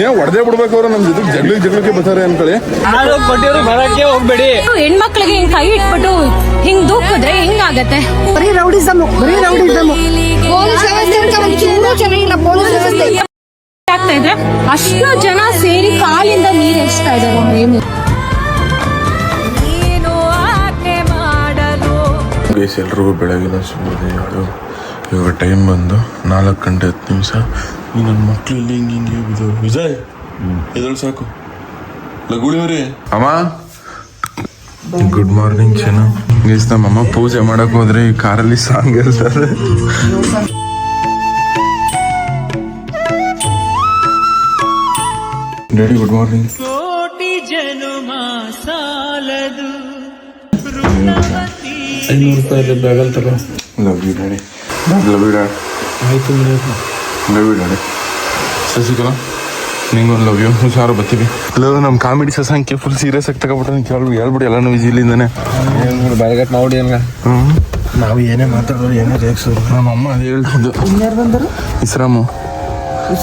ಏನ್ ಹೊಡೆದೇ ಬಿಡ್ಬೇಕು ಅವ್ರು ನಮ್ ಜೊತೆ ಜಗಳಕ್ಕೆ ಬರ್ತಾರೆ ಅನ್ಕೊಳ್ಳಿ. ಬರಕ್ಕೆ ಹೋಗ್ಬೇಡಿ. ಹೆಣ್ಮಕ್ಳಿಗೆ ಹಿಂಗ್ ಕೈ ಇಟ್ಬಿಟ್ಟು ಹಿಂಗ್ ದೂಕಿದ್ರೆ ಹಿಂಗಾಗತ್ತೆ. ಬರೀ ರೌಡಿಸಮ್. ಪೊಲೀಸ್ ವ್ಯವಸ್ಥೆ ಅಂತ ಒಂಚೂರು ಚೆನ್ನಾಗಿಲ್ಲ. ಪೊಲೀಸ್ ವ್ಯವಸ್ಥೆ ಆಗ್ತಾ ಇದ್ರೆ ಅಷ್ಟು ಜನ ಸೇರಿ ಕಾಲಿಂದ ನೀರ್ ಎಸ್ತಾ ಇದಾರೆ. ಎಲ್ರಿಗೂ ಬೆಳಗಿನ ಶುಭೋದಯಗಳು. ಇವಾಗ ಟೈಮ್ ಬಂದು 4:10. ಈ ನನ್ನ ಮಕ್ಕಳಲ್ಲಿ ಹಿಂಗೆ ಬಿದ್ದು ವಿಜಯ್ ಎದುರು ಸಾಕು ಲಗುಳಿಯವ್ರಿ ಅಮ್ಮ. ಗುಡ್ ಮಾರ್ನಿಂಗ್ ಚೆನ್ನ. ಗೈಸ್ ನಮ್ಮಮ್ಮ ಪೂಜೆ ಮಾಡಕ್ ಹೋದ್ರೆ ಈ ಕಾರಲ್ಲಿ ಸಾಂಗ್ ಇರ್ತಾರೆ. Daddy good morning. ₹500 ಬ್ಯಾಗಲ್ ತಗೋ. Love you daddy. Love you dad. ಆಯ್ತು ಲವ್ ಯು ಡ್ಯಾಡಿ. ಶಶಿಕಲಾ ನಿಂಗೊಂದು ಲವ್ ಯು. ಹುಷಾರು ಬರ್ತೀವಿ. ಲವ್ ನಮ್ಮ ಕಾಮಿಡಿ ಸಸಂಖ್ಯೆ ಫುಲ್ ಸೀರಿಯಸ್ ಆಗಿ ತಗೊಬಿಟ್ಟು ಹೇಳ್ಬಿಡಿ ಎಲ್ಲಾನು ವಿಜಿಲಿಂದಾನೆ ಬಯಗಟ್ ಮಾಡಿ ಹಂಗ. ನಾವು ಏನೇ ಮಾತಾಡೋರು ಏನೇ ರೇಗ್ಸೋರು. ನಮ್ಮಮ್ಮ ಅದೇ ಹೇಳ್ತಿದ್ದು.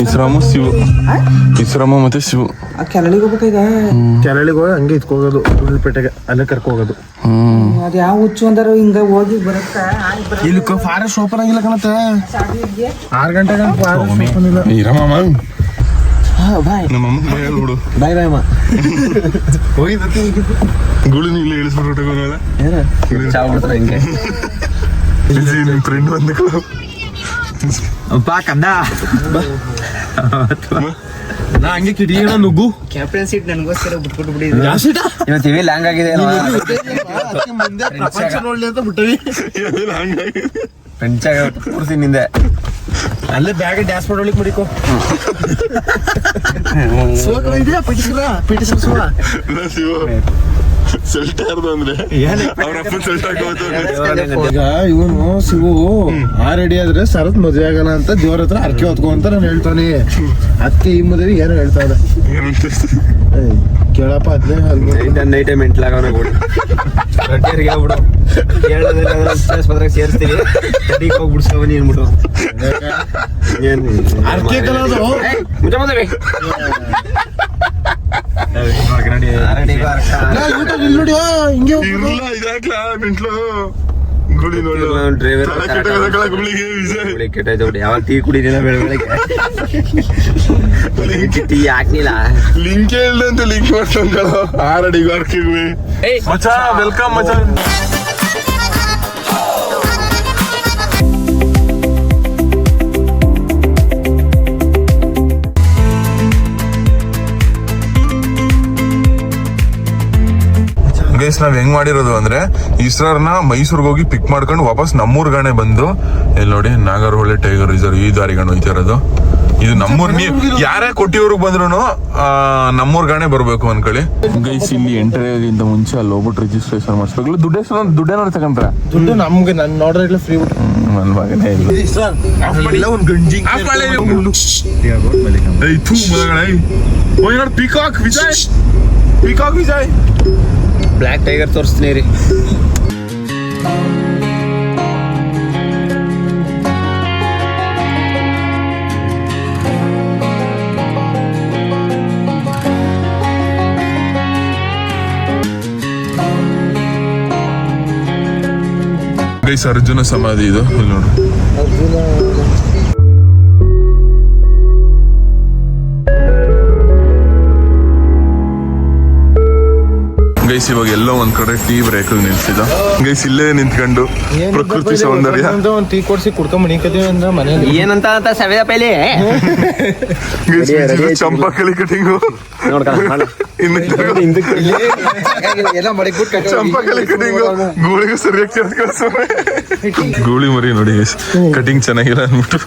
ಇಸ್ರಾಮು ಶಿವು. ಇಸ್ರಾಮು ಮತ್ತೆ ಶಿವು ಕೆರಳಿಗೆ ಹೋಗ್ಬೇಕಾಗ. ಕೆರಳಿಗೆ ಹೋಗಿ ಹಂಗೆ ಇದ್ಕೋಗೋದು ಉಳ್ಳಿಪೇಟೆಗೆ ಅಲ್ಲೇ ಕರ್ಕೋಗೋದು. ಅದ್ ಯಾವ ಹುಚ್ಚು ಅಂದಾರು ಹಿಂಗ ಹೋಗಿ ಬರತ್ತ. ಇಲ್ಲಿ ಫಾರೆಸ್ಟ್ ಓಪನ್ ಆಗಿಲ್ಲ ಕಣತ್ತೆ. 6 ಗಂಟೆಗೆ ಫಾರೆಸ್ಟ್ ಓಪನ್ ಇಲ್ಲ. ಇರಮ್ಮ ಬಾಯ್ ನಮ್ಮಮ್ಮ ಹೇಳ್ಬಿಡು. ಬಾಯ್ ಬಾಯ್ ಅಮ್ಮ. ಹೋಗಿದ್ದೆ ಗುಳಿನ ಇಲ್ಲ ಇಳಿಸ್ಬಿಟ್ಟು ಹಿಂಗೆ ನಿಮ್ ಫ್ರೆಂಡ್ ಬಂದ ಬಾ ಕಂದ. ನಾ ಹಂಗೆ ಕಿಡಿಯೋಣ ನುಗ್ಗು. ಕ್ಯಾಪ್ಟನ್ ಸೀಟ್ ನನಗೋಸ್ಕರ ಬಿಟ್ಬಿಟ್ಟು ಬಿಡಿ. ಇವತ್ತು ಇವಿ ಲ್ಯಾಂಗ್ ಆಗಿದೆ. ಪ್ರಪಂಚ ನೋಡ್ಲಿ ಅಂತ ಬಿಟ್ಟವಿ. ಪಂಚಾಗ ಕೂರ್ಸಿ ನಿಂದೆ ಅಲ್ಲೇ ಬ್ಯಾಗ್ ಡ್ಯಾಶ್ ಮಾಡೋಳಿಕ್ ಮಡಿಕೋ. ಅಂದ್ರೆ ಈಗ ಇವನು ಶಿವು ರೆಡಿ ಆದ್ರೆ ಸರತ್ ಮದ್ವೆ ಆಗೋಣ ಅಂತ ದೇವ್ರ ಹತ್ರ ಅರ್ಕೆ ಹೊತ್ಕೊ ಅಂತ ನಾನು ಹೇಳ್ತಾನೆ. ಅದಕ್ಕೆ ಈ ಮದುವೆ ಏನೋ ಹೇಳ್ತಾ ಇದ್ದ. ಕೇಳಪ್ಪ ಅದ್ನೇ ನೈಟೇ ಮೆಂಟ್ಲಾಗವನ ಬಿಡು. ಸೇರಿಸ್ತೀವಿ ತಡಿಗೆ ಹೋಗಿ ಬಿಡ್ಸ್ಕೊಬನ್ನಿ ಅನ್ಬಿಟ್ಟು. ಅರ್ಕೆ ಕಲೋದು ನೋಡಿ ಹಿಂಗೆ ಯಾವ ಟೀ ಕುಡಿದಿಲ್ಲ ಬೆಳಗ್ಗೆ ಟೀ ಹಾಕ್ಲಿಲ್ಲ. ಲಿಂಕ್ ಹೇಳ್ದಂತೆ ಲಿಂಕ್ ಮಾಡ್ಕೊಂಡ್ಗಳ ಆರಡಿಗೂ ಅರ್ಕಿದ್ವಿ. ಮಚಾ ವೆಲ್ಕಮ್ ಮಚಾ. ಗೈಸ್ ನಾವ್ ಹೆಂಗ್ ಮಾಡಿರೋದು ಅಂದ್ರೆ ಇಸ್ರಾರ್ನ ಮೈಸೂರ್ಗೆ ಹೋಗಿ ಪಿಕ್ ಮಾಡ್ಕೊಂಡು ವಾಪಸ್ ನಮ್ಮೂರ್ಗಾನೆ ಬಂದು ಎಲ್ಲಿ ನೋಡಿ ನಾಗರಹೊಳೆ ಟೈಗರ್ ರಿಸರ್ವ್ ಈ ದಾರಿಗಾನೆ ಹೋಯ್ತಾ ಇರೋದು. ಇದು ನಮ್ಮೂರ್ ಯಾರೇ ಕೊಟ್ಟಿಯವ್ರಿಗೆ ಬಂದ್ರು ನಮ್ಮೂರ್ಗಾನೆ ಬರ್ಬೇಕು ಅನ್ಕೊಳ್ಳಿ. ಗೈಸ್ ಇಲ್ಲಿ ಎಂಟ್ರಿಗಿಂತ ಮುಂಚೆ ಅಲ್ಲಿ ಹೋಗ್ಬಿಟ್ಟು ರಿಜಿಸ್ಟ್ರೇಷನ್ ಮಾಡಿಸ್ಬೇಕು. ದುಡ್ಡೇನಾದ್ರು ತಗೊಂಡ್ರ ದುಡ್ಡು ನಮ್ಗೆ ನನ್ ನೋಡ್ರೆ ಫ್ರೀ ಬಿಟ್ಟು ನನ್ ಮಗನೇ ಇಲ್ಲ. ಪಿಕಾಕ್ ವಿಜಯ್ ಬ್ಲ್ಯಾಕ್ ಟೈಗರ್ ತೋರಿಸ್ತೀನಿ ರೀ. ಗೈಸ್ ಅರ್ಜುನ ಸಮಾಧಿ ಇದು ಇಲ್ಲಿ ನೋಡು. ಗೈಸ್ ಇವಾಗ ಎಲ್ಲೋ ಒಂದ್ ಕಡೆ ಟೀ ಬ್ರೇಕ್ ನಿಲ್ಸಿದ. ಗೈಸ್ ಇಲ್ಲೇ ನಿಂತ್ಕೊಂಡು ಪ್ರಕೃತಿ ಸೌಂದರ್ಯ ಒಂದ್ ಟೀ ಕೊಡ್ಸಿ ಕುಡ್ಕೊಂಡ್ ಮಣಿಕತೀವಿ ಅಂದ್ರೆ ಮನೇಲಿ ಏನಂತ ಸವೆದ ಪೈಲಿ ಚಂಪಾಕಲಿ ಕಟಿಂಗು ಚಂಪಾಕಲಿ ಕಟಿಂಗು ಗೂಳಿಗೆ ಸರಿಯಾಗಿ ಗೂಳಿ ಮರಿ ನೋಡಿ ಗೈಸ್ ಕಟಿಂಗ್ ಚೆನ್ನಾಗಿಲ್ಲ ಅನ್ಬಿಟ್ಟು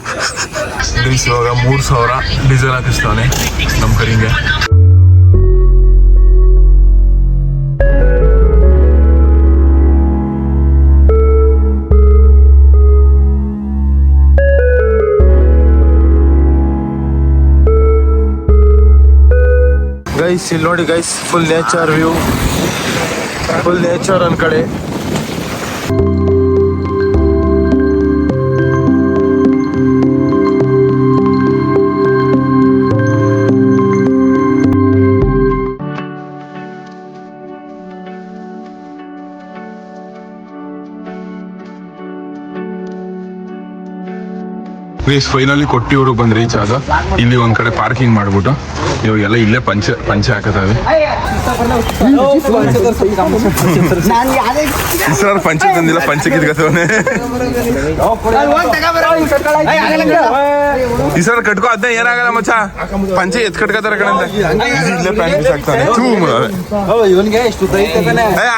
ಇವಾಗ 3000 ಡೀಸೆಲ್ ಹಾಕಿಸ್ತಾನೆ ನಮ್ ಕರಿಂಗೆ. ಗೈಸ್ ಇಲ್ಲಿ ನೋಡಿ guys full nature view, full nature ಒಂದ್ ಕಡೆ. ಗೈಸ್ ಫೈನಲಿ ಕೊಟ್ಟಿಯೂರಿಗೆ ಬಂದು ರೀಚ್ ಆದ. ಇಲ್ಲಿ ಒಂದ್ ಕಡೆ ಪಾರ್ಕಿಂಗ್ ಮಾಡ್ಬಿಟ್ಟು ಇವಾಗೆಲ್ಲ ಇಲ್ಲೇ ಪಂಚೆ ಹಾಕತಾವೆ. ಇಸ್ರಾರ್ ಪಂಚೆ ತಂದಿಲ್ಲ, ಪಂಚೆ ಕಿತ್ಕತವನೆ. ಇಸ್ರಾರ್ ಕಟ್ಕೋ, ಅದ್ನ ಏನಾಗಲ್ಲ ಮಚ್ಚ, ಪಂಚೆ ಎತ್ ಕಟ್ಕತಾರ ಕಡೆ ಇಲ್ಲೇ ಪ್ಯಾಂಟ್ ಹಾಕ್ತಾನೆ.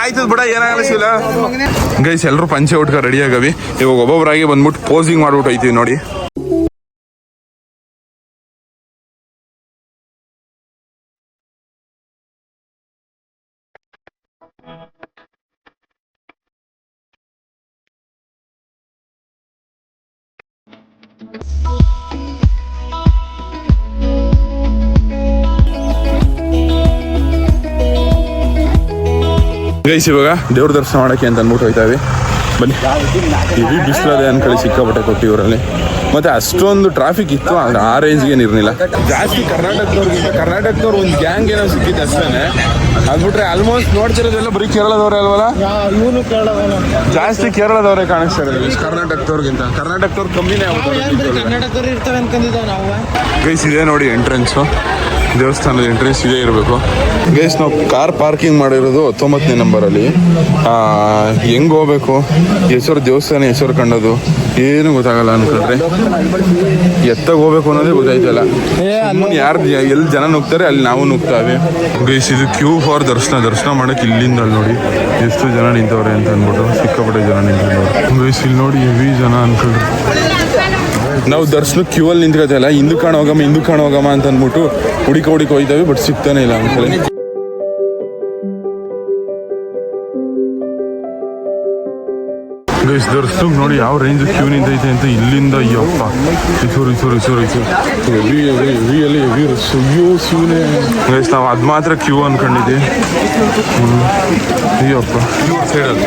ಆಯ್ತದ ಬಿಡ, ಏನಾಗಲ್ಲ ಶಿವಲ. ಗೈಸ್ ಎಲ್ರು ಪಂಚೆ ಉಟ್ಕ ರೆಡಿ ಆಗವಿ. ಇವಾಗ ಒಬ್ಬೊಬ್ಬರಾಗಿ ಬಂದ್ಬಿಟ್ಟು ಪೋಸಿಂಗ್ ಮಾಡ್ಬಿಟ್ಟು ಐತಿವಿ ನೋಡಿ. ಗೈಸ್ ಇವಾಗ ದೇವ್ರ ದರ್ಶನ ಮಾಡಕ್ಕೆ ಅಂತ ಅಂದ್ಬಿಟ್ಟು ಹೋಯ್ತಾವೆ. ಬನ್ನಿ. ಇಡೀ ಬಿಸಿಲದೆ ಅನ್ಕಳಿ ಸಿಕ್ಕಾಪಟ್ಟೆ ಕೊಟ್ಟಿಯೂರಲ್ಲಿ. ಮತ್ತೆ ಅಷ್ಟೊಂದು ಟ್ರಾಫಿಕ್ ಇತ್ತು, ಆದ್ರೆ ಆ ರೇಂಜ್ಗೆ ಇರಲಿಲ್ಲ. ಜಾಸ್ತಿ ಕರ್ನಾಟಕದವ್ರು ಒಂದು ಗ್ಯಾಂಗ್ ಏನೋ ಸಿಕ್ಕಿತ್ತು ಅಷ್ಟೇ. ಅದ್ಬಿಟ್ರೆ ಆಲ್ಮೋಸ್ಟ್ ನೋಡ್ತಿರೋದೆಲ್ಲ ಬರೀ ಕೇರಳದವ್ರೆ ಅಲ್ವಲ್ಲ. ಇವನು ಕೇರಳದವನು, ಜಾಸ್ತಿ ಕೇರಳದವ್ರೆ ಕಾಣಿಸ್ತಾರೆ ಕರ್ನಾಟಕದವ್ರಿಗಿಂತ. ಕರ್ನಾಟಕದವ್ರು ಕಮ್ಮಿನೇ ಕರ್ನಾಟಕದವ್ರು ಇರ್ತಾರೆ ಅನ್ಕೊಂಡಿದ್ದ ನಾವು. ಗೈಸ್ ಇದೆ ನೋಡಿ ಎಂಟ್ರೆನ್ಸು, ದೇವಸ್ಥಾನದ ಎಂಟ್ರೆನ್ಸ್ ಇದೇ ಇರಬೇಕು. ಗೈಸ್ ನಾವು ಕಾರ್ ಪಾರ್ಕಿಂಗ್ ಮಾಡಿರೋದು 19ನೇ ನಂಬರಲ್ಲಿ. ಹೆಂಗ್ ಹೋಗ್ಬೇಕು, ಹೆಸರು ದೇವಸ್ಥಾನ ಹೆಸರು ಕಂಡದು ಏನು ಗೊತ್ತಾಗಲ್ಲ ಅನ್ಕೊಂಡ್ರೆ. ಎತ್ತಾಗ ಹೋಗ್ಬೇಕು ಅನ್ನೋದೇ ಗೊತ್ತಾಯ್ತಲ್ಲ. ಯಾರು ಎಲ್ಲಿ ಜನ ನುಗ್ತಾರೆ ಅಲ್ಲಿ ನಾವು ನುಗ್ತಾವೆ. ಗೈಸ್ ಇದು ಕ್ಯೂ ಫಾರ್ ದರ್ಶನ ಮಾಡಕ್ಕೆ ಇಲ್ಲಿಂದ ಅಲ್ಲಿ ನೋಡಿ ಎಷ್ಟು ಜನ ನಿಂತವ್ರೆ ಅಂತ ಅಂದ್ಬಿಟ್ಟು ಸಿಕ್ಕಾಪಟ್ಟೆ ಜನ ನಿಂತಿದ್ದವ್ರು. ಗೈಸ್ ಇಲ್ಲಿ ನೋಡಿ ಹೆವಿ ಜನ ಅನ್ಕೊಂಡ್ರೆ. ನಾವು ದರ್ಶನ ಕ್ಯೂ ಅಲ್ಲಿ ನಿಂತ್ಕೋತಲ್ಲ, ಹಿಂದೂ ಕಾಣ ಹೋಗಮ್ಮ ಅಂತ ಅಂದ್ಬಿಟ್ಟು ಹುಡುಕ ಹೋಯ್ತಾವೆ, ಬಟ್ ಸಿಗ್ತಾನೆ ಇಲ್ಲ ಅನ್ಕೊಳ್ಳಿ. ಗೈಸ್ ದರ್ಶನಕ್ಕೆ ನೋಡಿ ಯಾವ ರೇಂಜ್ ಕ್ಯೂ ನಿಂತೈತೆ ಅಂತ. ಇಲ್ಲಿಂದ ಅಯ್ಯಪ್ಪ ಗೈಸ್ ನಾವು ಅದು ಮಾತ್ರ ಕ್ಯೂ ಅನ್ಕೊಂಡಿದ್ದೆ. ಅಯ್ಯಪ್ಪ ಸೈಡಲ್ಲಿ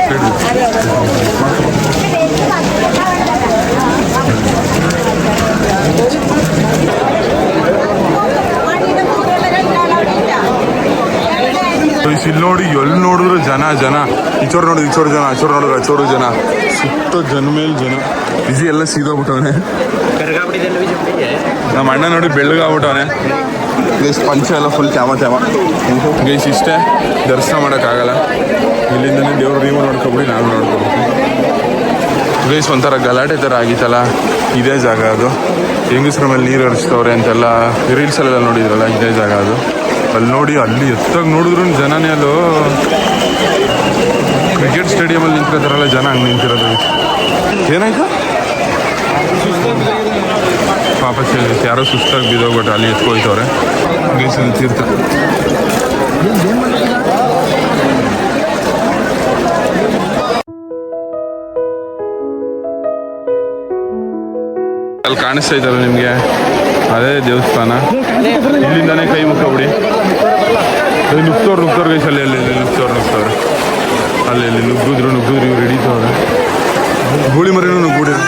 ಇಲ್ಲಿ ನೋಡಿ, ಎಲ್ಲಿ ನೋಡಿದ್ರು ಜನ. ಈಚೋರು ನೋಡಿದ್ರು ಈಚೋರು ಜನ, ಆಚೋರು ನೋಡಿದ್ರು ಆಚೋರು ಜನ. ಸುತ್ತ ಜನ ಮೇಲೆ ಜನ. ಬಿಸಿ ಎಲ್ಲ ಸೀದೋಗ್ಬಿಟ್ಟವನೆ. ನಮ್ಮ ಅಣ್ಣ ನೋಡಿ ಬೆಳ್ಳಗಾಗ್ಬಿಟ್ಟವನೆ. ಗೈಸ್ ಪಂಚ ಎಲ್ಲ ಫುಲ್ ತ್ಯಾಮ. ಗೈಸ್ ಇಷ್ಟೇ, ದರ್ಶನ ಮಾಡೋಕ್ಕಾಗಲ್ಲ. ಇಲ್ಲಿಂದನೇ ದೇವ್ರು ನೀವು ನೋಡ್ಕೊಬಿಡಿ, ನಾನು ನೋಡ್ಕೊಬಿಡ್ತೀನಿ. ಗೈಸ್ ಒಂಥರ ಗಲಾಟೆ ಥರ ಆಗಿತ್ತಲ್ಲ, ಇದೇ ಜಾಗ ಅದು. ಹೆಂಗಸ್ರ ಮೇಲೆ ನೀರು ಹರಿಸ್ತವ್ರೆ ಅಂತೆಲ್ಲ ರೀಲ್ಸಲ್ಲೆಲ್ಲ ನೋಡಿದ್ರಲ್ಲ, ಇದೇ ಜಾಗ ಅದು. ಅಲ್ಲಿ ನೋಡಿ, ಅಲ್ಲಿ ಎತ್ತಾಗ ನೋಡಿದ್ರು ಜನನೇ. ಅಲ್ಲೋ ಕ್ರಿಕೆಟ್ ಸ್ಟೇಡಿಯಮಲ್ಲಿ ನಿಂತ್ಕೊತಾರಲ್ಲ ಜನ, ಹಂಗೆ ನಿಂತಿರೋದು. ಏನಾಯ್ತು ಪಾಪ, ಯಾರೋ ಸುಸ್ತಾಗಿ ಬಿದ್ದೋಗ್ಬಿಟ್ಟು ಅಲ್ಲಿ ಎತ್ಕೊಯ್ತವ್ರೆ. ಗೈಸಲ್ಲಿ ತೀರ್ಥ ಅಲ್ಲಿ ಕಾಣಿಸ್ತಾ ಇದ್ದಲ್ಲ ನಿಮಗೆ, ಅದೇ ದೇವಸ್ಥಾನ. ಇಲ್ಲಿಂದಾನೇ ಕೈ ಮುಖಬಿಡಿ. ನುಗ್ತವ್ರು ಗೈಸಲ್ಲಿ ನುಗ್ತವ್ರು ಅಲ್ಲಿ ನುಗ್ಗಿದ್ರು ಇವ್ರು ಹಿಡಿತವ್ರೆ. ಗೂಳಿ ಮರಿನೂ ನುಗ್ಬಿಡಿರು.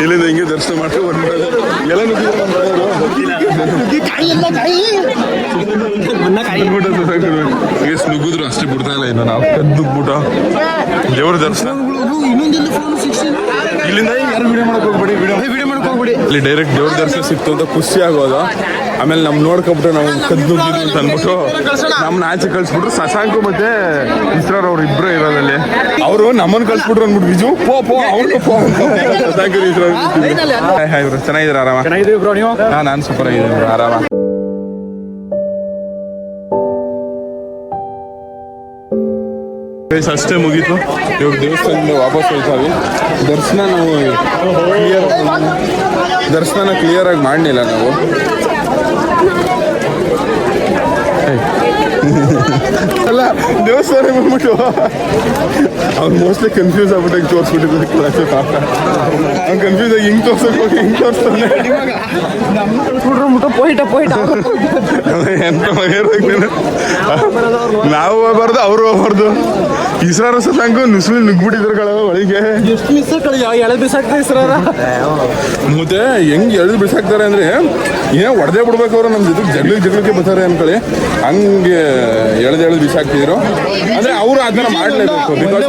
ಇಲ್ಲಿಂದ ಹಿಂಗೆ ದರ್ಶನ ಮಾಡ್ಕೊಂಡು ಎಲ್ಲ ನುಗ್ಗಿದ್ರು ಅಷ್ಟೇ ಬಿಡ್ತಾ ಇಲ್ಲ. ಇನ್ನು ನಾವು ನುಗ್ಬಿಟ್ಟು ದೇವ್ರ ದರ್ಶನ. ಇಲ್ಲಿಂದ ಯಾರು ವಿಡಿಯೋ ಮಾಡಕ್ ಹೋಗ್ಬಿಡಿ. ಇಲ್ಲಿ ಡೈರೆಕ್ಟ್ ದೇವ್ರ ದರ್ಶನ ಸಿಕ್ತು ಅಂತ ಖುಷಿ ಆಗೋದು. ಆಮೇಲೆ ನಮ್ ನೋಡ್ಕೊಬಿಟ್ಟು ನಾವು ಕದ್ದು ನುಗ್ಗಿದ್ವಿ ಅಂತ ಅಂದ್ಬಿಟ್ಟು ನಮ್ಮನ್ನ ಆಚೆ ಕಳ್ಸ್ಬಿಟ್ರು. ಶಶಾಂಕು ಮತ್ತೆ ಇಸ್ರಾರ್ ಅವ್ರು ಇಬ್ರು ಇರೋದಲ್ಲಿ. ಅವರು ನಮ್ಮನ್ನು ಕಳ್ಸ್ಬಿಟ್ರು ಅಂದ್ಬಿಟ್ಟು ವಿಜು ಪೋ ಅವ್ರು ಶಶಾಂಕ್ ಇಸ್ರಾರ್ ಚೆನ್ನಾಗಿದ್ರು. ಆರಾಮ ನಾನು ಸೂಪರ್ ಆಗಿದ್ದೀನಿ, ಆರಾಮ. ಅಷ್ಟೇ ಮುಗೀತು. ಇವಾಗ ದೇವಸ್ಥಾನದಿಂದ ವಾಪಸ್ ಹೋಗ್ತಾವೆ. ದರ್ಶನ ಕ್ಲಿಯರ್ ಆಗಿ ಮಾಡಲಿಲ್ಲ ನಾವು. ಅಲ್ಲ ದೇವಸ್ಥಾನ ಅಂದ್ಬಿಟ್ಟು ಅವ್ನು ಮೋಸ್ಟ್ಲಿ ಕನ್ಫ್ಯೂಸ್ ಆಗ್ಬಿಟ್ಟು ಹಿಂಗೆ ತೋರಿಸ್ಬಿಟ್ಟಿದ್ದು ಕ್ಲಾಸ್ ಅವ್ನು ಕನ್ಫ್ಯೂಸ್ ಆಗಿ ಹಿಂಗೆ ತೋರ್ಸಕ್ಕೆ ಹೋಗಿ ಹಿಂಗೆ ತೋರಿಸ್ತಾನೆ ಎಂತ ನಾವು ಹೋಗ್ಬಾರ್ದು ಅವರು ಹೋಗ್ಬಾರ್ದು ಇಸ್ರಾರ ಸಂಗು ನುಸುಳಿ ನುಗ್ಬಿಟ್ಟಿದ್ರು ಕಳ ಒಳಗೆ ಎಷ್ಟು ಮಿಸ್ ಎಳೆ ಬಿಸಾಕ್ತಾ ಇಸ್ರಾರ ಮತ್ತೆ ಹೆಂಗ್ ಎಳ್ದು ಬಿಸಾಕ್ತಾರೆ ಅಂದ್ರೆ ಏನೋ ಹೊಡೆದೇ ಬಿಡ್ಬೇಕು ಅವ್ರು ನಮ್ಮ ಜೊತೆ ಜಗಳಕ್ಕೆ ಬರ್ತಾರೆ ಅನ್ಕೊಳ್ಳಿ ಹಂಗೆ ಎಳ್ದು ಬಿಸಾಕ್ತಿದ್ರು ಅಂದ್ರೆ ಅವರು ಅದನ್ನ ಮಾಡ್ಲೇಬೇಕು ಬಿಕಾಸ್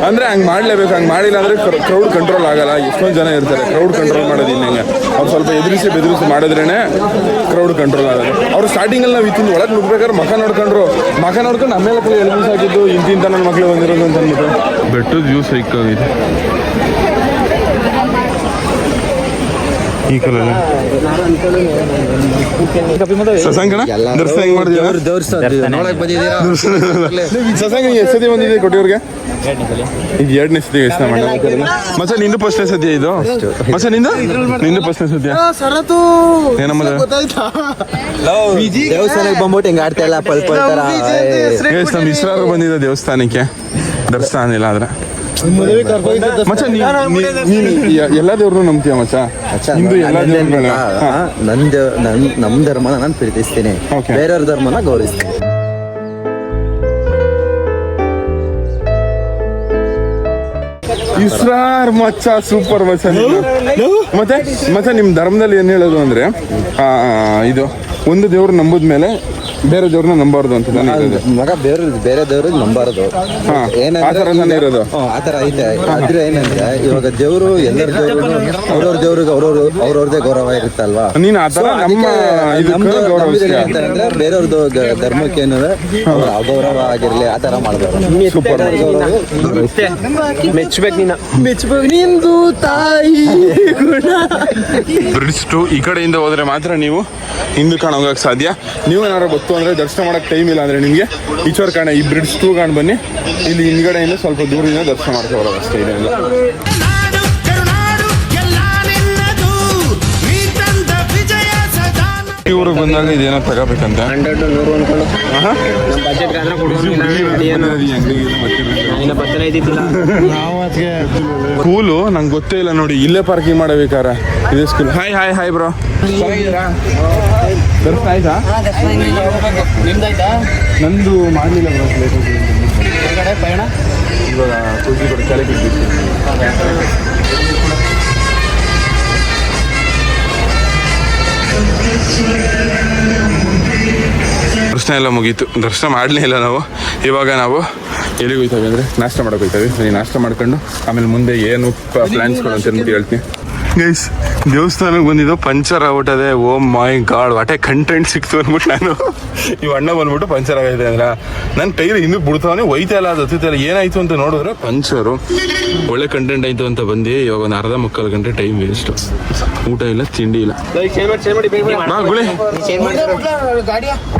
ಅಂದ್ರೆ ಹಂಗೆ ಮಾಡ್ಲೇಬೇಕು ಹಂಗೆ ಮಾಡಿಲ್ಲ ಅಂದ್ರೆ ಕ್ರೌಡ್ ಕಂಟ್ರೋಲ್ ಆಗಲ್ಲ ಎಷ್ಟೊಂದು ಜನ ಇರ್ತಾರೆ ಕ್ರೌಡ್ ಕಂಟ್ರೋಲ್ ಮಾಡೋದು ಇನ್ನಂಗೆ ಅವ್ರು ಸ್ವಲ್ಪ ಬೆದರಿಸಿ ಮಾಡಿದ್ರೇನೆ ಕ್ರೌಡ್ ಕಂಟ್ರೋಲ್ ಆಗೋದು ಅವ್ರು ಸ್ಟಾರ್ಟಿಂಗಲ್ಲಿ ನಾವು ಇತ್ತಿಂದ ಒಳಗೆ ನುಗ್ಬೇಕಾದ್ರೆ ಮಖ ನೋಡ್ಕೊಂಡು ನಮ್ಮೇಲೆ ಎಲ್ಲಿ ಬಿಸಾಕಿದ್ದು ಇಂತಿಂತ ನನ್ನ ಮಕ್ಳು ಬಂದಿರೋದು ಅಂತ ಅಂದ್ಬಿಟ್ಟು ಬೆಟ್ಟದ ವ್ಯೂ ಸೈಕಾಗಿದೆ ಈ ಕಲರ್ ಶಶಾಂಕಣ ದರ್ಶನ ಹೆಂಗ್ ಮಾಡಿದ್ಯಾ ಶಶಾಂಕ ಎಷ್ಟೇ ಬಂದಿದೆ ಕೊಟ್ಟಿವ್ರಿಗೆ ಈಗ 2ನೇ ಸತಿ ಯೋಚನೆ ಮಾಡ ಮತ್ತೆ ನಿಂದು ಫಸ್ಟ್ನೇ ಸತಿ ಇದು ಮತ್ತೆ ನಿಂದು ಫಸ್ಟ್ನೇ ಸತಿ ಸರತು ಏನಮ್ಮ ದೇವಸ್ಥಾನಕ್ಕೆ ಬಂದ್ಬಿಟ್ಟು ಹಿಂಗ ಆಡ್ತಾ ಇಲ್ಲ ಪಲ್ಪ ನಮ್ಮ ಇಸ್ರಾರ ಬಂದಿದ್ದ ದೇವಸ್ಥಾನಕ್ಕೆ ದರ್ಶನ ಇಲ್ಲ ಆದ್ರೆ ಮಚ್ಚ ನೀನು ಎಲ್ಲ ದೇವ್ರನ್ನೂ ನಂಬ್ತೀಯ ಮಚ್ಚ ಹಿಂದೂ ಎಲ್ಲ ದೇವ್ರಗಳ ನಮ್ ಧರ್ಮನ ನಾನು ಪ್ರೀತಿಸ್ತೀನಿ ಬೇರೆಯವ್ರ ಧರ್ಮನ ಗೌರವಿಸ್ತೀನಿ ಇಸ್ರಾರ್ ಮಚ್ಚ ಸೂಪರ್ ಮಚ್ಚ ಮತ್ತೆ ನಿಮ್ ಧರ್ಮದಲ್ಲಿ ಏನ್ ಹೇಳೋದು ಅಂದ್ರೆ ಇದು ಒಂದು ದೇವ್ರು ನಂಬುದ್ಮೇಲೆ ಬೇರೆ ದೇವ್ರನ್ನ ನಂಬಾರ್ದು ಅಂತ ಮಗ ಬೇರೆ ದೇವ್ರು ನಂಬಾರದು ಇರೋದು ಆತರ ಐತೆ ಆದ್ರೆ ಏನಂದ್ರೆ ಇವಾಗ ದೇವ್ರು ಎಲ್ಲರ ದೇವ್ರು ಅವ್ರವ್ರ ದೇವ್ರಿಗೆ ಅವ್ರವ್ರದೇ ಗೌರವ ಇರುತ್ತಲ್ವಾ ನೀನ್ ಆತರ ಅಂತಂದ್ರೆ ಬೇರೆಯವ್ರದ್ದು ಧರ್ಮಕ್ಕೆ ಏನಂದ್ರೆ ಅವ್ರ ಅಗೌರವ ಆಗಿರ್ಲಿ ಆತರ ಮಾಡ್ಬೇಕು ಸೂಪರ್ ಮೆಚ್ಬೇಕು ನಿಂದು ತಾಯಿ ಬ್ರಿಡ್ಜ್ 2 ಈ ಕಡೆಯಿಂದ ಹೋದ್ರೆ ಮಾತ್ರ ನೀವು ಹಿಂದೂ ಕಾಣ ಹೋಗಕ್ ಸಾಧ್ಯ ನೀವು ಏನಾದ್ರು ಗೊತ್ತು ಅಂದ್ರೆ ದರ್ಶನ ಮಾಡಕ್ ಟೈಮ್ ಇಲ್ಲ ಅಂದ್ರೆ ನಿಮ್ಗೆ ಈಚೋರ್ ಕಾಣ ಈ ಬ್ರಿಡ್ಜ್ 2 ಕಾಣ್ ಬನ್ನಿ ಇಲ್ಲಿ ಹಿಂದ್ಗಡೆಯಿಂದ ಸ್ವಲ್ಪ ದೂರದಿಂದ ದರ್ಶನ ಮಾಡ್ಕೊ ಬರೋದು ಅಷ್ಟೇ ಇದೆಲ್ಲ ಊರಿಗೆ ಬಂದಾಗ ಇದೇನೋ ತಗೋಬೇಕಂತ ಸ್ಕೂಲು ನಂಗೆ ಗೊತ್ತೇ ಇಲ್ಲ ನೋಡಿ ಇಲ್ಲೇ ಪಾರ್ಕಿಂಗ್ ಮಾಡಬೇಕಾರ ಇದೇ ಸ್ಕೂಲ್ ಹಾಯ್ ಬ್ರೋ ದರ್ಶನ ಆಯ್ತಾ ನಂದು ಮಾಡಲಿಲ್ಲ ಬ್ರೋ ಇವಾಗ ತುಳಸಿ ಕಡೆ ಕೆಳಗೆ ದರ್ಶನ ಎಲ್ಲ ಮುಗೀತು ದರ್ಶನ ಮಾಡಲೇ ಇಲ್ಲ ನಾವು ಇವಾಗ ನಾವು ಎಲ್ಲಿಗೆ ಹೋಗ್ತೇವೆ ಅಂದರೆ ನಾಷ್ಟ ಮಾಡೋಕೆ ಹೋಗ್ತೇವೆ ನಾಷ್ಟ ಮಾಡ್ಕೊಂಡು ಆಮೇಲೆ ಮುಂದೆ ಏನು ಪ್ಲ್ಯಾನ್ಸ್ಗಳು ಅಂತ ಅಂದ್ಬಿಟ್ಟು ಹೇಳ್ತೀನಿ ಗೈಸ್ ದೇವಸ್ಥಾನಕ್ಕೆ ಬಂದಿದ್ದು ಪಂಚರ್ ಆಗ್ಬಿಟ್ಟದೆ ಓ ಮೈ ಗಾಡ್ ವಾಟೆ ಕಂಟೆಂಟ್ ಸಿಕ್ತು ಅಂದ್ಬಿಟ್ಟು ನಾನು ಇವ್ ಅಣ್ಣ ಬಂದ್ಬಿಟ್ಟು ಪಂಚರ್ ಆಗೈತೆ ಅಂದ್ರೆ ನನ್ನ ಟೈರ್ ಇನ್ನೂ ಬಿಡ್ತಾವನೆ ಒಯ್ತಾ ಇಲ್ಲ ಅದು ಹತ್ತಿತ್ತ ಇಲ್ಲ ಏನಾಯ್ತು ಅಂತ ನೋಡಿದ್ರೆ ಪಂಚರು ಒಳ್ಳೆ ಕಂಟೆಂಟ್ ಆಯ್ತು ಅಂತ ಬಂದು ಇವಾಗ ಒಂದು ಅರ್ಧ ಮುಕ್ಕಾಲು ಗಂಟೆ ಟೈಮ್ ವೇಸ್ಟ್ ಊಟ ಇಲ್ಲ ತಿಂಡಿ ಇಲ್ಲ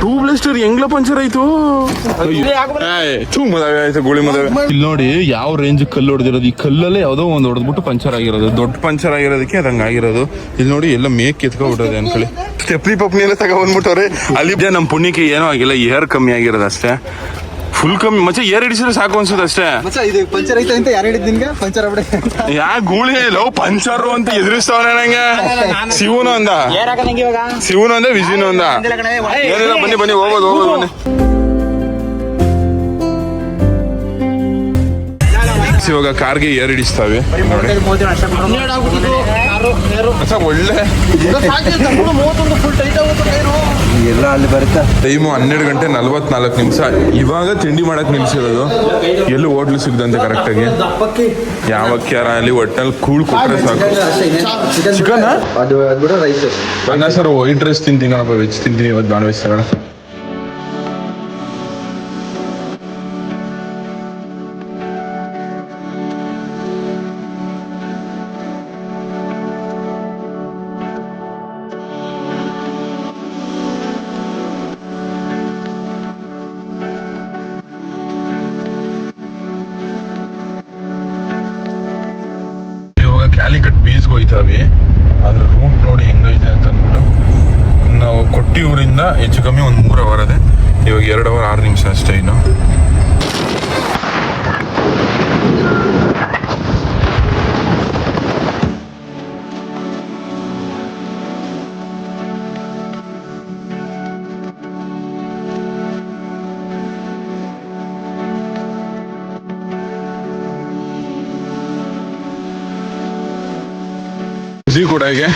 ಟೂ ಬ್ಲಾಸ್ಟರ್ ಹೆಂಗ್ಲ ಪಂಚರ್ ಆಯ್ತು ಆಯ್ತು ಗುಳಿ ಮದುವೆ ಇಲ್ಲಿ ನೋಡಿ ಯಾವ ರೇಂಜ್ ಕಲ್ಲು ಹೊಡೆದಿರೋದು ಈ ಕಲ್ಲಲ್ಲೇ ಯಾವುದೋ ಒಂದು ಹೊಡೆದ್ಬಿಟ್ಟು ಪಂಚರ್ ಆಗಿರೋದು ದೊಡ್ಡ ಪಂಚರ್ ಆಗಿರೋದಕ್ಕೆ ಅದಂಗ ಆಗಿರೋದು ಇಲ್ಲಿ ನೋಡಿ ಎಲ್ಲ ಮೇಕ್ ಎತ್ಕೊಬಿಟ್ಟದೆ ಅನ್ಕೊಳ್ಳಿ ಸ್ಟೆಪ್ನಿ ಪಪ್ನಿ ಎಲ್ಲ ತಗೊಂಡ್ಬಿಟ್ಟವ್ರೆ ಅಲ್ಲಿ ನಮ್ಮ ಪುಣ್ಯಕ್ಕೆ ಏನೂ ಆಗಿಲ್ಲ ಏರ್ ಕಮ್ಮಿ ಆಗಿರೋದು ಅಷ್ಟೇ ಫುಲ್ ಕಮ್ಮಿ ಮಚ್ಚ ಏರ್ ಹಿಡಿಸಿದ್ರೆ ಸಾಕು ಅನ್ಸುತ್ತೆ ಅಷ್ಟೇ ಪಂಚರ್ ಐತೆ ಅಂತ ಯಾರು ಹೇಳಿದ್ ನಿನ್ಗೆ ಪಂಚರ್ ಯಾ ಗೂಳಿ ಲವ್ ಪಂಚರು ಅಂತ ಎದುರಿಸ್ತವನೆ ನಂಗೆ ಶಿವನು ಅಂದ ವಿಜಿನು ಅಂದ ಏನಿಲ್ಲ ಬನ್ನಿ ಹೋಗೋದು ಬನ್ನಿ ಇವಾಗ ಕಾರ್ಗೆ ಏರ್ ಹಿಡಿಸ್ತಾವೆ ಒಳ್ಳೆ ಎಲ್ಲ ಅಲ್ಲಿ ಬರುತ್ತೆ ಟೈಮು 12:44 ಇವಾಗ ತಿಂಡಿ ಮಾಡಕ್ ನಿಲ್ಸಿರೋದು ಎಲ್ಲೂ ಹೋಟ್ಲು ಸಿಗ್ದಂತೆ ಕರೆಕ್ಟಾಗಿ ಯಾವಕ್ಕೆ ಅಲ್ಲಿ ಒಟ್ಟಲ್ಲಿ ಕೂಳ್ ಕೊಟ್ರೆ ಸಾಕು ಚಿಕನ್ ಅದು ರೈಸ್ ಅನ್ನ ಸರ್ ವೈಟ್ ರೈಸ್ ತಿಂತೀನಿ ವೆಜ್ ತಿಂತೀನಿ ಇವತ್ತು ನಾನ್ ವೆಜ್ ತಗೋಣ ಕ್ಯಾಲಿಕಟ್ ಬೀಚ್ಗೆ ಹೋಯ್ತಾವೆ ಅದ್ರ ರೂಟ್ ನೋಡಿ ಹೆಂಗೈತೆ ಅಂತ ಅಂದ್ಬಿಟ್ಟು ನಾವು ಕೊಟ್ಟಿಯೂರಿಂದ ಹೆಚ್ಚು ಕಮ್ಮಿ ಒಂದು 3 ಅವರ್ ಅದೇ ಇವಾಗ 2 ಅವರ್ 6 ನಿಮಿಷ ಅಷ್ಟೇ ಇನ್ನು. ಕೋಟೆಗೆ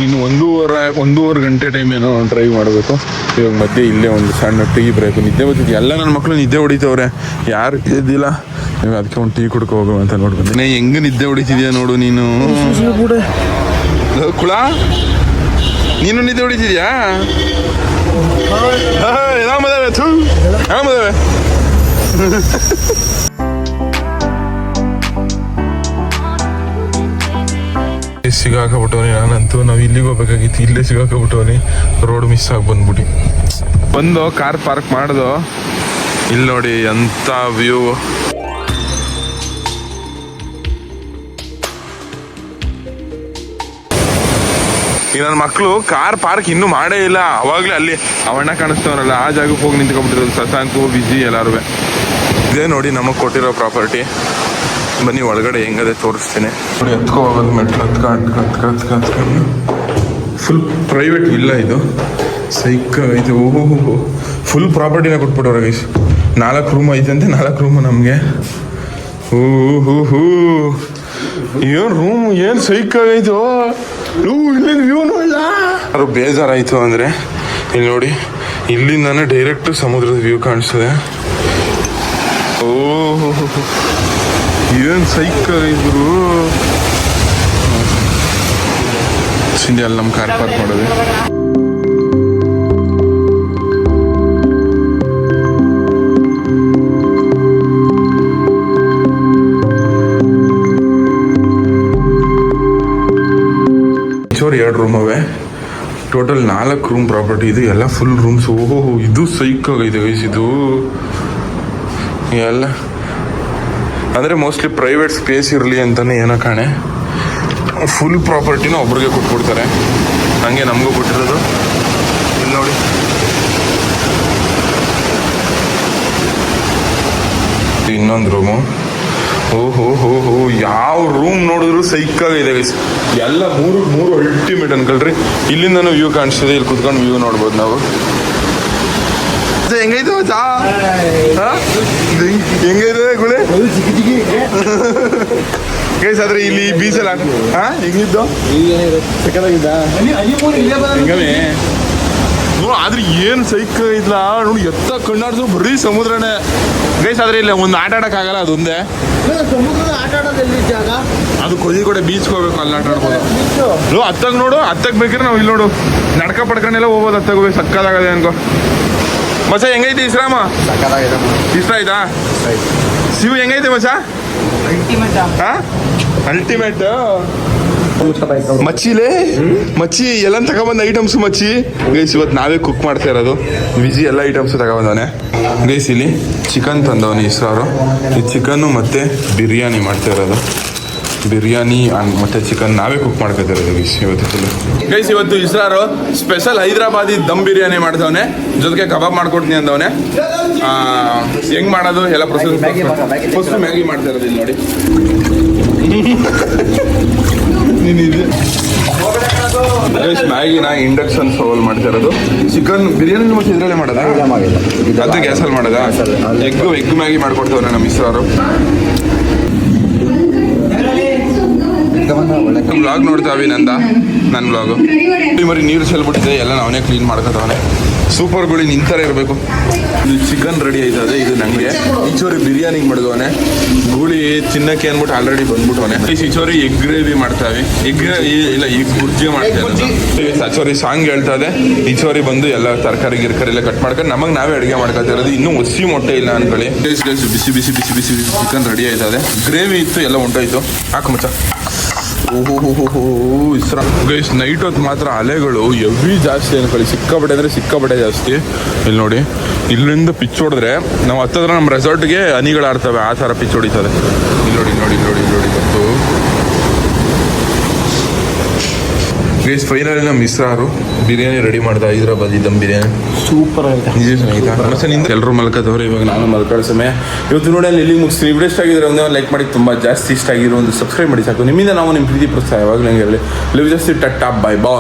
ಇನ್ನು ಒಂದೂವರೆ ಗಂಟೆ ಟೈಮ್ ಏನೋ ಡ್ರೈವ್ ಮಾಡಬೇಕು. ಇವಾಗ ಮಧ್ಯೆ ಇಲ್ಲೇ ಒಂದು ಸಣ್ಣ ಟೀ ಬ್ರೇಕ್. ನಿದ್ದೆ ಬರ್ತಿದ್ದೆ, ಎಲ್ಲ ನನ್ನ ಮಕ್ಕಳು ನಿದ್ದೆ ಹೊಡಿತವ್ರೆ, ಯಾರು ಇದ್ದಿಲ್ಲ. ಇವಾಗ ಅದಕ್ಕೆ ಒಂದು ಟೀ ಕುಡ್ಕೊ ಹೋಗೋ ಅಂತ ನೋಡ್ಬಂದೆ. ಹೆಂಗ ನಿದ್ದೆ ಹೊಡಿತಿದ್ಯಾ ನೋಡು ನೀನು. ಕುಳ ನೀನು ನಿದ್ದೆ ಹೊಡಿತಿದ್ಯಾ? ಮದುವೆ ಸಿಗಾಕಬಿಟ್ಟವನಿ ನಾನಂತೂ. ನಾವು ಇಲ್ಲಿಗೆ ಹೋಗ್ಬೇಕಾಗಿತ್ತು, ಇಲ್ಲೇ ಸಿಗಾಕಬಿಟ್ಟವನಿ. ರೋಡ್ ಮಿಸ್ ಆಗಿ ಬಂದು ಕಾರ್ ಪಾರ್ಕ್ ಮಾಡ್ದು. ಇಲ್ಲಿ ನೋಡಿ ಎಂತ ವ್ಯೂ. ಈಗ ನನ್ನ ಮಕ್ಕಳು ಕಾರ್ ಪಾರ್ಕ್ ಇನ್ನೂ ಮಾಡೇ ಇಲ್ಲ. ಅವಾಗಲೇ ಅಲ್ಲಿ ಅವಣ್ಣ ಕಾಣಿಸ್ತವನಲ್ಲ ಆ ಜಾಗಕ್ಕೆ ಹೋಗಿ ನಿಂತ್ಕೊಂಡ್ಬಿಟ್ಟಿರೋದು. ಶಶಾಂಕು ಬಿಜಿ ಎಲ್ಲಾರು. ಇದೇ ನೋಡಿ ನಮಗೆ ಕೊಟ್ಟಿರೋ ಪ್ರಾಪರ್ಟಿ. ಬನ್ನಿ ಒಳಗಡೆ ಹೆಂಗದೆ ತೋರಿಸ್ತೀನಿ ನೋಡಿ. ಹತ್ಕೊ ಹೋಗೋದು ಮೆಟ್ಲು ಹತ್ಕೊಂಡು ಫುಲ್ ಪ್ರೈವೇಟ್ ವಿಲ್ಲ ಇದು. ಇದು ಫುಲ್ ಪ್ರಾಪರ್ಟಿನ ಕೊಟ್ಬಿಟ್ಟವ್ರೆ ಗೈಸ್. 4 ರೂಮ್ ಐತಂತೆ, 4 ರೂಮ್ ನಮಗೆ. ಏನು ರೂಮ್ ಏನು ಸೈಕಾಗೈತು. ಇಲ್ಲಿಂದ ವ್ಯೂ ನೋಡಲ್ಲ. ಯಾರು ಬೇಜಾರಾಯಿತು ಅಂದರೆ ಇಲ್ಲಿ ನೋಡಿ, ಇಲ್ಲಿಂದಾನೆ ಡೈರೆಕ್ಟ್ ಸಮುದ್ರದ ವ್ಯೂ ಕಾಣಿಸ್ತದೆ. ಏನು ಸೈಕಾಗಿದ್ರು ಸಿಂಧಿ ಅಲ್ಲಿ ನಮ್ಮ ಕಾರ್ ಪಾರ್ಕ್ ಮಾಡೋದು. ಈಚೋರು 2 ರೂಮ್ ಅವೆ, ಟೋಟಲ್ 4 ರೂಮ್ ಪ್ರಾಪರ್ಟಿ ಇದು. ಎಲ್ಲ ಫುಲ್ ರೂಮ್ಸ್. ಇದು ಸೈಕಾಗೈತೆ ಗೈಸ್. ಇದು ಎಲ್ಲ ಅಂದರೆ ಮೋಸ್ಟ್ಲಿ ಪ್ರೈವೇಟ್ ಸ್ಪೇಸ್ ಇರಲಿ ಅಂತಲೇ ಏನೋ ಕಾಣೆ. ಫುಲ್ ಪ್ರಾಪರ್ಟಿನ ಒಬ್ರಿಗೆ ಕೊಟ್ಬಿಡ್ತಾರೆ. ಹಂಗೆ ನಮಗೂ ಕೊಟ್ಟಿರೋದು. ಇಲ್ಲಿ ನೋಡಿ, ಇನ್ನೊಂದು ರೂಮು. ಯಾವ ರೂಮ್ ನೋಡಿದ್ರು ಸೈಕಾಗಿದೆ ಗೈಸ್. ಎಲ್ಲ 3 ಅಲ್ಟಿಮೇಟ್ ಅನ್ಕೊಳ್ರಿ. ಇಲ್ಲಿಂದನೂ ವ್ಯೂ ಕಾಣಿಸ್ತದೆ. ಇಲ್ಲಿ ಕುತ್ಕೊಂಡು ವ್ಯೂ ನೋಡ್ಬೋದು ನಾವು. ಹೆಂಗೈತೆ ಮಚ್ಚಾ? ಹೆಂಗೈತೆ ಗುಳೆ ಗೈಸ್? ಆದ್ರೆ ಇಲ್ಲಿ ಬೀಚಲ್ಲಿ ಹೆಂಗಿದ್ದು ಆದ್ರೆ ಏನು ಸೈಕ್ ಇಲ್ಲ ನೋಡಿ. ಎತ್ತ ಕಣ್ಣಾಡ್ಸು ಬರೀ ಸಮುದ್ರನೇ ಗೈಸ್. ಆದ್ರೆ ಇಲ್ಲ ಒಂದು ಆಟ ಆಡಕ್ಕಾಗಲ್ಲ, ಅದೊಂದೇ. ಅದು ಕೊಡಿ ಕಡೆ ಬೀಚ್ಗೆ ಹೋಗ್ಬೇಕು, ಅಲ್ಲಿ ಆಟ ಆಡ್ಬೋದು. ಹತ್ತಾಗ ನೋಡು, ಹತ್ತಕ್ಕೆ ಬೇಕಿದ್ರೆ ನಾವು ಇಲ್ಲಿ ನೋಡು ನಡ್ಕ ಪಡ್ಕೊಂಡೆಲ್ಲ ಹೋಗ್ಬೋದು. ಹತ್ತಾಗ ಹೋಗಿ ಸಕ್ಕದಾಗದೆ ಅನ್ಕೋ. ಮಚ್ಚ ಹೆಂಗೈತಿ ವಿಶ್ರಾಮ? ಇಷ್ಟ ಆಯ್ತಾ? ಶಿವ ಹೆಂಗೈತೆ ಮಚ್ಚ? ಅಲ್ಟಿಮೇಟ್ ಮಚ್ಚಿ ಎಲ್ಲ ತಗೊಬಂದ ಐಟಮ್ಸ್. ಮಚ್ಚಿ ಗೈಸ್ ಇವತ್ತು ನಾವೇ ಕುಕ್ ಮಾಡ್ತಾ ಇರೋದು. ವಿಜಿ ಎಲ್ಲ ಐಟಮ್ಸ್ ತಗೊಬಂದವನೆ ಗೈಸ್. ಇಲ್ಲಿ ಚಿಕನ್ ತಂದವನಿ ಇಸ್ರಾರು. ಈ ಚಿಕನ್ನು ಮತ್ತೆ ಬಿರಿಯಾನಿ ಮಾಡ್ತಾ ಇರೋದು. ಬಿರಿಯಾನಿ ಮತ್ತೆ ಚಿಕನ್ ನಾವೇ ಕುಕ್ ಮಾಡ್ಕೊತಿರೋದು ಗೈಸ್ ಇವತ್ತು ಫುಲ್. ಗೈಸ್ ಇವತ್ತು ಇಸ್ರಾರು ಸ್ಪೆಷಲ್ ಹೈದರಾಬಾದಿ ದಮ್ ಬಿರಿಯಾನಿ ಮಾಡ್ತವನೆ, ಜೊತೆಗೆ ಕಬಾಬ್ ಮಾಡ್ಕೊಡ್ತೀನಿ ಅಂದವನೆ. ಹೆಂಗ್ ಮಾಡೋದು ಎಲ್ಲ ಪ್ರೊಸೆಸ್. ಫಸ್ಟ್ ಮ್ಯಾಗಿ ಮಾಡ್ತಾ ಇರೋದು ಇಲ್ಲಿ ನೋಡಿ. ಗೈಸ್ ಮ್ಯಾಗಿನ ಇಂಡಕ್ಷನ್ ಸ್ಟವಲ್ ಮಾಡ್ತಾ ಇರೋದು. ಚಿಕನ್ ಬಿರಿಯಾನಿ ಮತ್ತೆ ಇದ್ರಲ್ಲೇ ಮಾಡೋದಾ? ಅದು ಗ್ಯಾಸಲ್ಲಿ ಮಾಡೋದಾ? ಎಗ್ ಮ್ಯಾಗಿ ಮಾಡ್ಕೊಡ್ತವ್ರೆ ನಮ್ಮ ಇಸ್ರಾರು. ಬ್ಲಾಗ್ ನೋಡ್ತಾವಿ ನನ್ನ ಬ್ಲಾಗು. ಮರಿ ನೀರು ಚೆಲ್ಬಿಟ್ಟಿದೆ, ಎಲ್ಲ ನಾವೇ ಕ್ಲೀನ್ ಮಾಡ್ಕೊತಾವನೆ. ಸೂಪರ್ ಗುಳಿ ನಿಂತಾರೆ ಇರಬೇಕು. ಇದು ಚಿಕನ್ ರೆಡಿ ಆಯ್ತದೆ. ಇದು ನನಗೆ ಈಚೋರಿ ಬಿರಿಯಾನಿಗೆ ಮಾಡಿದವನೆ. ಗೂಳಿ ತಿನ್ನಕ್ಕೆ ಅಂದ್ಬಿಟ್ಟು ಆಲ್ರೆಡಿ ಬಂದ್ಬಿಟ್ಟವನೆ. ಈಚೋರಿ ಎಗ್ ಗ್ರೇವಿ ಮಾಡ್ತಾವೆ. ಎಗ್ ಬುರ್ಜಿ ಮಾಡ್ತಾ ಇರೋದು. ಸಚೋರಿ ಸಾಂಗ್ ಹೇಳ್ತಾ ಇದೆ. ಈಚೋರಿ ಬಂದು ಎಲ್ಲ ತರಕಾರಿ ಗಿರ್ಕಾರಿ ಎಲ್ಲ ಕಟ್ ಮಾಡ್ಕೊಂಡು ನಮಗೆ ನಾವೇ ಅಡುಗೆ ಮಾಡ್ಕೊತಾ ಇರೋದು. ಇನ್ನೂ ಒಸಿ ಮೊಟ್ಟೆ ಇಲ್ಲ ಅನ್ಕೊಳ್ಳಿ. ಬಿಸಿ ಬಿಸಿ ಬಿಸಿ ಬಿಸಿ ಬಿಸಿ ಚಿಕನ್ ರೆಡಿ ಆಯ್ತದೆ. ಗ್ರೇವಿ ಇತ್ತು, ಎಲ್ಲ ಹೊಂಟೋಯ್ತು. ಹಾಕು ಮಚ್ಚ. ಗೈಸ್ ನೈಟ್ ಹೊತ್ತು ಮಾತ್ರ ಅಲೆಗಳು ಎವ್ರಿ ಜಾಸ್ತಿ ಅನ್ಕೊಳ್ಳಿ. ಸಿಕ್ಕಾಪಟ್ಟೆ ಅಂದರೆ ಸಿಕ್ಕಾಪಟ್ಟೆ ಜಾಸ್ತಿ. ಇಲ್ಲಿ ನೋಡಿ, ಇಲ್ಲಿಂದ ಪಿಚ್ ಹೊಡೆದ್ರೆ ನಾವು ಹತ್ತದ್ರೆ ನಮ್ಮ ರೆಸಾರ್ಟ್ಗೆ ಹನಿಗಳು ಆಡ್ತವೆ, ಆ ಥರ ಪಿಚ್ ಹೊಡಿತದೆ. ಇಲ್ಲಿ ನೋಡಿ ನೋಡಿ ನೋಡಿ ನೋಡಿ ಬಂತು ಗೈಸ್ ಫೈನಲಿ ನಮ್ಮ ಇಸ್ರಾರು ಬಿರಿಯಾನಿ ರೆಡಿ ಮಾಡ್ತಾ ಹೈದ್ರಾಬಾದಿ ದಮ್ ಬಿರಿಯಾನಿ ಸೂಪರ್ ಆಗಿದೆ. ನಿಜ ಚೆನ್ನಾಗಿತ್ತು. ಮತ್ತೆ ನಿಂದು ಎಲ್ಲರೂ ಮಲ್ಕೋದವ್ರೆ, ಇವಾಗ ನಾನು ಮಲ್ಕೊಳ್ಳೋ ಸಮಯ. ಇವತ್ತು ನೋಡಿ ಅಲ್ಲಿ ಇಲ್ಲಿಗೆ ಮುಗಿಸ್ತೀನಿ. ವಿಡಿಯೋ ಇಷ್ಟ ಆಗಿದ್ರೆ ಒಂದೇ ಲೈಕ್ ಮಾಡಿ, ತುಂಬ ಜಾಸ್ತಿ ಇಷ್ಟ ಆಗಿರೋ ಒಂದು ಸಬ್ಸ್ಕ್ರೈಬ್ ಮಾಡಿ ಸಾಕು. ನಿಮ್ಮಿಂದ ನಾವು ನಿಮ್ಮ ಪ್ರೀತಿ ಪ್ರೋತ್ಸಾಹ ಯಾವಾಗಲೂ ಹಂಗೆ ಇರಲಿ. ಲವ್ ಜಾಸ್ತಿ ಟಟ್ಟಾ ಬೈ ಬಾ.